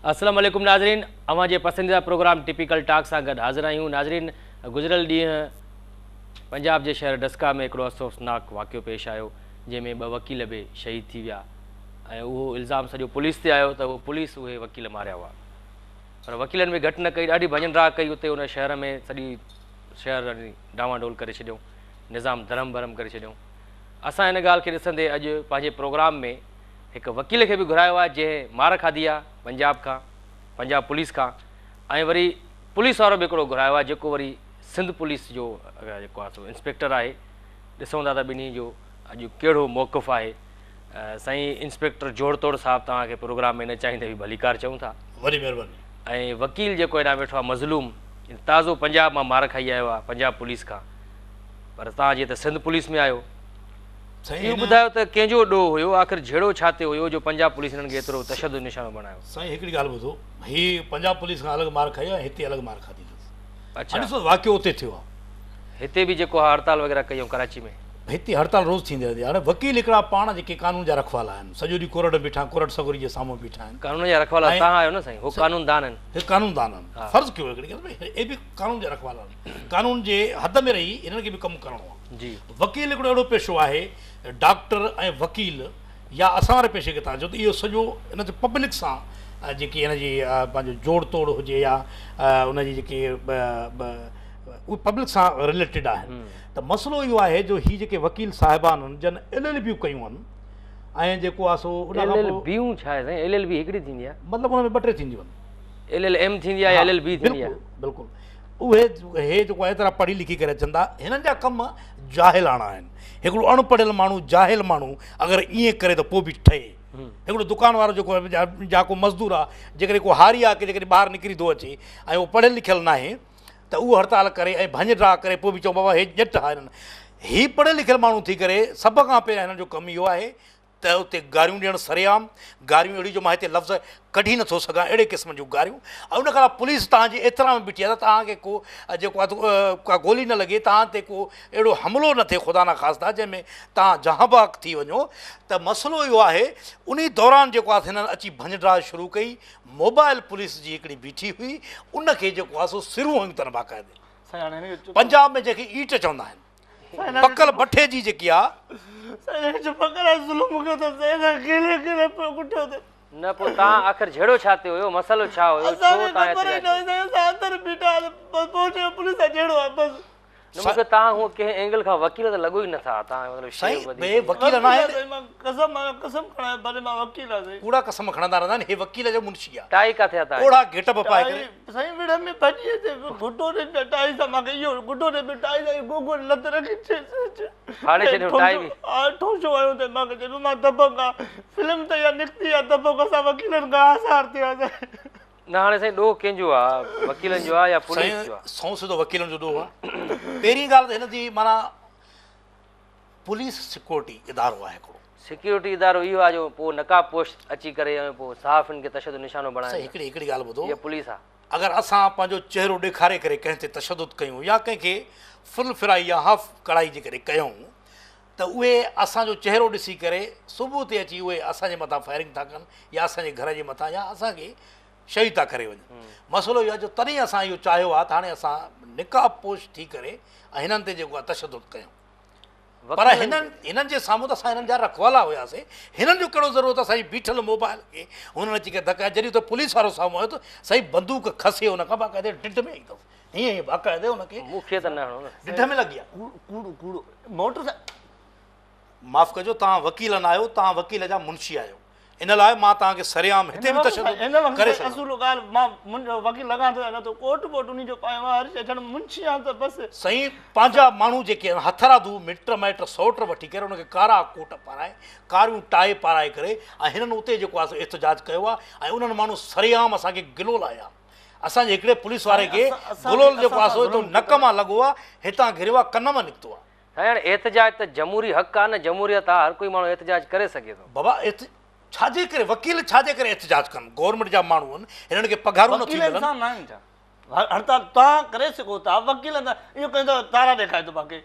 अस्सलाम वालेकुम नाज़रीन, अवां जे पसंदीदा प्रोग्राम टिपिकल टॉक सां गॾु हाज़िर आहियूं। नाज़रीन, गुज़िरियल ॾींहुं पंजाब जे शहर डस्का में हिकिड़ो अफ़सोसनाक वाक़ियो पेश आयो जंहिंमें 2 वकील बि शहीद थी विया ऐं उहो इल्ज़ाम सॼो पुलिस ते आयो त उहो पुलिस उहे वकील मारिया हुआ। पर वकीलनि बि घटि न कई, ॾाढी भॼनराग कई उते उन शहर में, सॼी शहर डामाडोल करे छॾियऊं, निज़ाम धरम भरम करे छॾियऊं। असां हिन ॻाल्हि खे ॾिसंदे अॼु पंहिंजे प्रोग्राम में हिकु वकील खे बि घुरायो आहे जंहिं मार खाधी आहे पंजाब पुलिस खां, ऐं वरी पुलिस वारो बि हिकिड़ो घुरायो आहे जेको वरी सिंध पुलिस जो जेको आहे सो इंस्पेक्टर आहे। ॾिसूं था त ॿिन्ही जो अॼु कहिड़ो मौक़िफ़ु आहे। साईं इंस्पेक्टर जोड़तोड़ साहिबु तव्हांखे प्रोग्राम में न चाहींदे बि भलीकार चऊं था, वॾी महिरबानी। ऐं वकील जेको हेॾां वेठो आहे मज़लूम, ताज़ो पंजाब मां मार खाई आयो आहे पंजाब पुलिस खां, पर तव्हां जीअं त सिंध पुलिस में आहियो, इहो ॿुधायो त कंहिंजो ॾोह हुयो, आख़िर जहिड़ो छा ते हुयो जो पंजाब पुलिस हिननि खे एतिरो तशदुद निशानो बणायो? साईं हिकिड़ी ॻाल्हि ॿुधो, हीअ पंजाब पुलिस खां अलॻि मार खाई आहे, हिते अलॻि मार खाधी अथसि। अच्छा, ॾिसो वाक़ियो उते थियो आहे, हिते बि जेको आहे हड़ताल वग़ैरह कयूं कराची में, हिते हड़ताल रोज़ थींदी रहंदी आहे। हाणे वकील हिकिड़ा पाण जेके कानून जा रखवाला आहिनि, सॼो ॾींहुं कोर्ट में बीठा, कोर्ट सगोरी जे साम्हूं बीठा आहिनि। कानून जा रखवाला तव्हां आहियो न साईं, हो कानूनदान आहिनि। हे कानूनदान आहिनि, फ़र्ज़ु कयो हिकिड़ी ॻाल्हि में, हे बि कानून जा रखवाला आहिनि, कानून जे हद में रही हिननि खे बि कमु करिणो आहे। जी, वकील हिकिड़ो अहिड़ो पेशो आहे, डॉक्टर ऐं वकील या असां वारे पेशे खे तव्हां चओ त इहो सॼो हिन ते पब्लिक सां जेकी हिनजी पंहिंजो जोड़ तोड़ हुजे या हुनजी जेके उहे पब्लिक सां रिलेटेड आहिनि। त मसइलो इहो आहे जो हीअ जेके वकील साहिबान आहिनि जन LLB कयूं आहिनि ऐं जेको आहे सो LLB छा आहे साईं? LLB हिकिड़ी थींदी आहे, मतिलबु हुन में 2 टे थींदियूं आहिनि, LLM थींदी आहे या LLB थींदी आहे? बिल्कुलु उहे हे जेको आहे एतिरा पढ़ी लिखी करे अचनि था, हिननि जा कम जाहिलाणा आहिनि। हिकिड़ो अणपढ़ियल माण्हू, जाहिल माण्हू अगरि ईअं करे त पोइ बि ठहे। हिकिड़ो दुकान वारो जेको आहे जा को मज़दूर आहे, जेकॾहिं को हारी आहे की जेकॾहिं ॿाहिरि निकिरी थो अचे ऐं उहो पढ़ियल लिखियल न आहे त उहो हड़ताल करे ऐं भंज ड्रा करे पोइ बि चऊं बाबा हे ॼट आहे हिननि। हीअ पढ़ियल लिखियल माण्हू थी करे सभ खां पहिरियों हिननि जो कमु इहो आहे त उते गारियूं ॾियणु सरेआम, गारियूं अहिड़ी जो मां हिते लफ़्ज़ कढी नथो सघां, अहिड़े क़िस्म जूं गारियूं। ऐं उन खां पुलिस तव्हांजी एतिरा में बीठी आहे त तव्हांखे को जेको आहे का गोली न लॻे, तव्हां ते को अहिड़ो हमिलो न थिए ख़ुदा न ख़ासिता जंहिंमें तव्हां जहांबाग थी वञो। त मसइलो इहो आहे, उन दौरान जेको आहे हिननि अची भंजड्राज शुरू कई, मोबाइल पुलिस जी हिकिड़ी बीठी हुई, उनखे जेको आहे सो सिरूं हुयूं अथनि बाक़ाइदे। पंजाब में जेके ईट चवंदा आहिनि, पकल भठे जी जेकी आहे न, पोइ तव्हां आख़िर जहिड़ो छा ते हुयो, मसइलो छा हुयो, छो तव्हां मूंखे तव्हां हूअ कंहिं एंगल खां वकील त लॻो ई नथा, तव्हां मतिलबु वकील न आहिनि, कूड़ा कसम खणंदा रहंदा आहिनि। हे वकील जो मुंशी आहे, टाई किथे आहे तव्हां? ओड़ा गेटअप पाए करे साईं विड़ में भॼी अचे, गुडो ने टाई सां मूंखे इहो गुडो ने टाई सां गोगो लत रखी फाड़े छॾियो टाई बि। ठोशो आयो त मूंखे चयो मां दबंग आहे, फिल्म त इहा निकिती आहे दबंग, असां वकीलनि खां आसार थियासीं। न हाणे साईं ॾोह कंहिंजो आहे, वकीलनि जो आहे या पुलिस जो आहे? सौ सिधो वकीलनि जो ॾोह आहे। पहिरीं ॻाल्हि त हिन जी माना पुलिस सिक्योरिटी इदारो आहे हिकिड़ो, सिक्योरिटी इदारो इहो आहे जो पोइ नकाबपोश अची करे ऐं पोइ सहाफ़ियुनि खे तशदुद निशानो बणाए। हिकिड़ी ॻाल्हि ॿुधो, इहा पुलिस आहे। अगरि असां पंहिंजो चहिरो ॾेखारे करे कंहिं ते तशदुद कयूं या कंहिंखे फुल फिराई या हाफ कढ़ाई जे करे कयूं त उहे असांजो चहिरो ॾिसी करे सुबुह ते अची उहे असांजे मथां फायरिंग था कनि या असांजे घर जे मथां या असांखे शहीद था करे वञनि। मसइलो इहो आहे जो तॾहिं असां इहो चाहियो आहे त हाणे असां निकाबपोश थी करे ऐं हिननि ते जेको आहे तशदुद कयूं। पर हिननि जे साम्हूं त असां हिननि जा रखवाला हुआसीं, हिननि जो कहिड़ो ज़रूरत आहे साईं बीठल मोबाइल खे हुननि अची करे धकाए। जॾहिं त पुलिस वारो साम्हूं आयो त साईं बंदूक खसे हुन खां बाक़ाइदे ढिढ में ई अथसि, हीअं बाक़ाइदे हुनखे मूंखे त न हणो, ढिढ में लॻी आहे। कूड़ो कूड़ो मोटर सां माफ़ु कजो, तव्हां वकील न आहियो, तव्हां वकील जा मुंशी आहियो, इन लाइ मां तव्हांखे सरेआम हिते बि तशदुद करे सघां। असुल ॻाल्हि मां मुंहिंजो वकील लॻां थो न त कोट वोट उन जो पायो आहे, ॼण मुंशी आहे त बसि। साईं पंहिंजा माण्हू जेके आहिनि हथरादू मिट माइट सौट वठी करे उनखे कारा कोट पाराए, कारियूं टाए पाराए करे ऐं हिननि उते जेको आहे एहतजाज कयो आहे ऐं उन्हनि माण्हू सरेआम असांखे गिलो लाया। असांजे हिकिड़े पुलिस वारे खे गुलोल जेको आहे सो नक मां लॻो आहे, हितां घिरियो आहे, कन मां निकितो आहे। हाणे एहतजाज त जमहूरी हक़ आहे न, जमहूरियत आहे, हर कोई माण्हू एहतजाज करे सघे थो। बाबा छाजे करे वकील छाजे करे एहतजाज कनि? गवर्नमेंट जा माण्हू आहिनि, हिननि खे पघारूं नथी मिलनि। हड़ताल तव्हां करे सघो था, वकील इहो कंदो तारा ॾेखारे थो मूंखे,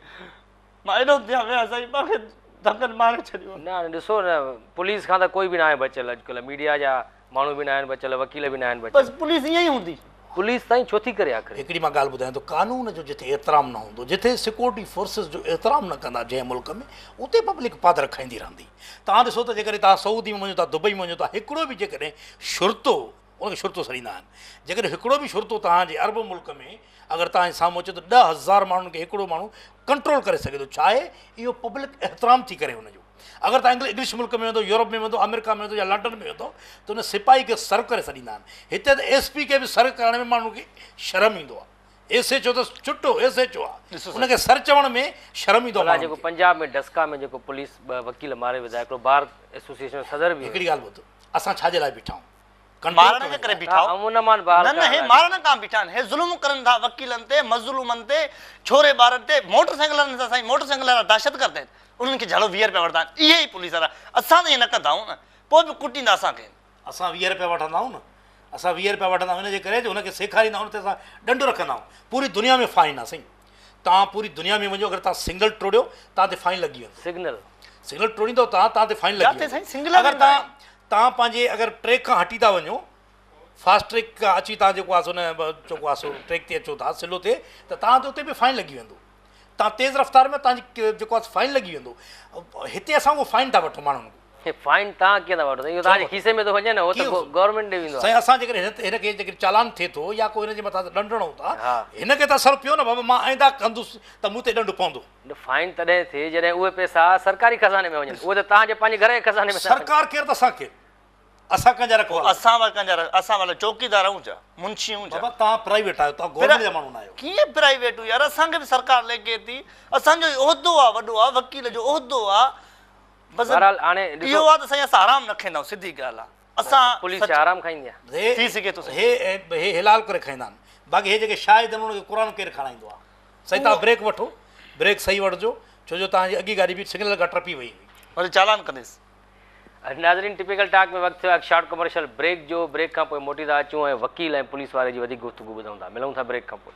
मां एॾो ध्यानु विया साईं, मूंखे धकनि मारे छॾियो। न ॾिसो न पुलिस खां त कोई बि न आहे बचियल, अॼुकल्ह मीडिया जा माण्हू बि न आहिनि बचियल, वकील बि न आहिनि बचियल। बसि पुलिस ईअं ई हूंदी। पुलिस ताईं छो थी करे आख़िर? हिकिड़ी मां ॻाल्हि ॿुधायां थो, कानून जो जिथे एतिराम न हूंदो, जिथे सिक्योरिटी फोर्सिस जो एतिराम न कंदा जंहिं मुल्क में, उते पब्लिक पादर खाईंदी रहंदी। तव्हां ॾिसो त जेकॾहिं तव्हां सऊदी में वञो था, दुबई में वञो था, हिकिड़ो बि जेकॾहिं शुरतो, उनखे शुरतो सड़ींदा आहिनि, जेकॾहिं हिकिड़ो बि शुरतो तव्हांजे अरब मुल्क में अगरि तव्हांजे साम्हूं अचे त 10,000 माण्हुनि खे हिकिड़ो माण्हू कंट्रोल करे सघे थो। छा आहे? इहो पब्लिक एतिराम थी करे हुनजो। अगर तव्हां इंग्लिश मुल्क में वेंदो, यूरोप में वेंदो, अमेरिका में वेंदो या लंडन में वेंदो त उन सिपाही खे सर्व करे छॾींदा आहिनि। हिते त SP खे बि सर्व करण में माण्हू खे शर्म ईंदो आहे। SHO त छुटो SHO आहे, उनखे सर चवण में शर्म ईंदो आहे। जेको पंजाब में डस्का में जेको पुलिस 2 वकील मारे विधा, हिकिड़ो बार एसोसिएशन सदर बि। हिकिड़ी ॻाल्हि ॿुधो, असां छाजे लाइ बीठा आहियूं? मारण जे करे बीठा आहियूं। न हे मारण खां बीठा आहिनि, हे ज़ुल्म करनि था वकीलनि ते, मज़लूमनि ते, छोरे ॿारनि ते, मोटरसाइकिलनि सां। साईं मोटरसाइकिल वारा दहशत करदा आहिनि, उन्हनि खे झड़ो 20 रुपया वठंदा आहिनि। इहे ई पुलिस वारा। असां त ईअं न कंदा आहियूं न, पोइ बि कुटींदा असांखे। असां 20 रुपया वठंदा आहियूं न, असां 20 रुपया वठंदा आहियूं हिनजे करे जो हुनखे सेखारींदा आहियूं, असां ॾंडु रखंदा आहियूं। पूरी दुनिया में फाइन आहे साईं। तव्हां पूरी दुनिया में वञो, अगरि तव्हां सिग्नल टोड़ियो तव्हां ते फाइन लॻी वेंदो। सिग्नल टोड़ींदो तव्हां ते फाइन लॻी वेंदो। अगरि तव्हां पंहिंजे अगरि ट्रैक खां हटी था वञो, फास्ट ट्रैक खां अची तव्हां जेको आहे जेको आहे ट्रैक ते अचो था, सिलो ते, त तव्हां ते उते बि फाइन लॻी वेंदो। तव्हां तेज़ रफ़्तार में तव्हांजी जेको आहे फाइन लॻी वेंदो। हिते असां उहो फाइन था वठूं माण्हुनि खे। फाइन तव्हां कीअं था वठो? इहो तव्हांजे खीसे में थो वञे न, उहो त गवर्नमेंट ॾे वेंदो आहे। साईं असां जेकॾहिं हिनखे जेकॾहिं चालान थिए थो या कोई हिनजे मथां ॾंडणो था, हिनखे त असरु पियो न, बाबा मां आईंदा कंदुसि त मूं ते ॾंडु पवंदो। फाइन तॾहिं थिए जॾहिं उहे पैसा सरकारी खज़ाने में वञनि, उहे त तव्हांजे पंहिंजे घर जे खज़ाने में। सरकार केरु त असांखे, असां कंहिंजा रखवाला, असां वाला चौकीदार आहियूं छा, मुंशी आहियूं छा? तव्हां प्राइवेट आहियो, तव्हां गवर्नमेंट जा माण्हू न आहियो। कीअं प्राइवेट यार? असांखे बि सरकार लेके थी, असांजो उहिदो आहे, वॾो आहे, वकील जो उहिदो आहे। बहरहाल हाणे इहो आहे त साईं असां आराम न खाईंदा आहियूं, सिधी ॻाल्हि आहे। असां पुलिस आराम खाईंदी आहे, थी सघे थो। हे हिलाल करे खाईंदा आहिनि, बाक़ी हे जेके शाहिद आहिनि उनखे क़ुर केरु खणाईंदो आहे? साईं तव्हां ब्रेक वठो, ब्रेक सही वठिजो, छो जो तव्हांजी अॻी गाॾी बि सिग्नल खां टपी वई हुई, वरी चालान कंदुसि। नाज़रीन टिपिकल टॉक में वक़्तु थियो शॉर्ट कमर्शियल ब्रेक जो। ब्रेक खां पोइ मोटी था अचूं ऐं वकील ऐं पुलिस वारे जी वधीक गुफ़्तगू ॿुधूं था। मिलूं था ब्रेक खां पोइ।